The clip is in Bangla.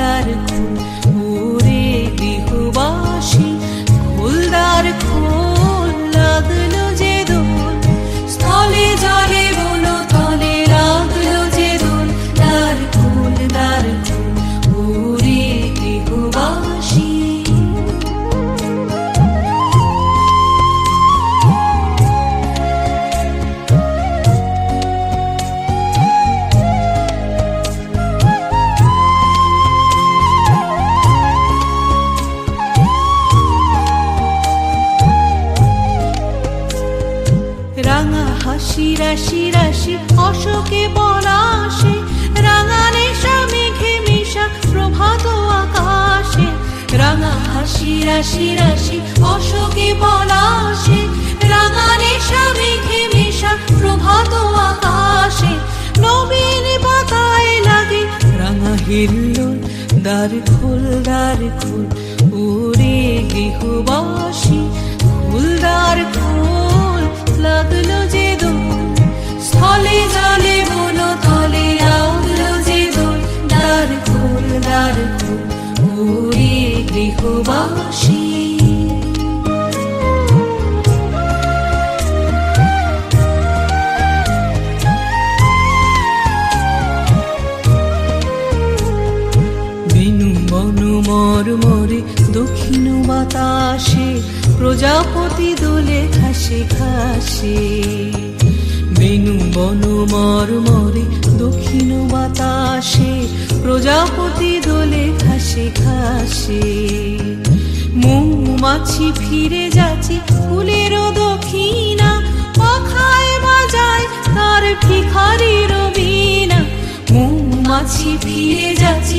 দ্বার খোল ওরে গৃহবাসী, খোল দ্বার খোল, লাগলো যে দোল, স্থলে জলে বলো তলে লাগলো যে দোল, দ্বার খোল ওরে গৃহবাসী। রাঙা হাসি রাশি রাশি অশোকে পলাশে, রাঙা নেশা মেঘে মিশা প্রভাত আকাশে, রাঙা হাসি রাশি রাশি অশোকে পলাশে, রাঙা নেশা মেঘে মিশা প্রভাত আকাশে, নবীন পাতায় লাগে রাঙা হিল্লোল, দ্বার খোল ওরে গৃহবাসী, খোল দ্বার খোল, লাগলো যে দোল, স্থলে জলে বলো তলে লাগলো যে দোল, দ্বার খোল ওরে গৃহবাসী। বেনু বনু মরমরে দক্ষিণ বাতাসে, প্রজাপতি দোলে ঘাসে ঘাসে, বেনু বনু মরমরে দক্ষিণ বাতাসে, প্রজাপতি দোলে ঘাসে ঘাসে, মৌমাছি ফিরে যাচ্ছে ফুলের দক্ষিণা, পাখায় বাজায় তার ভিখারির বীণা, মৌমাছি ফিরে যাচ্ছে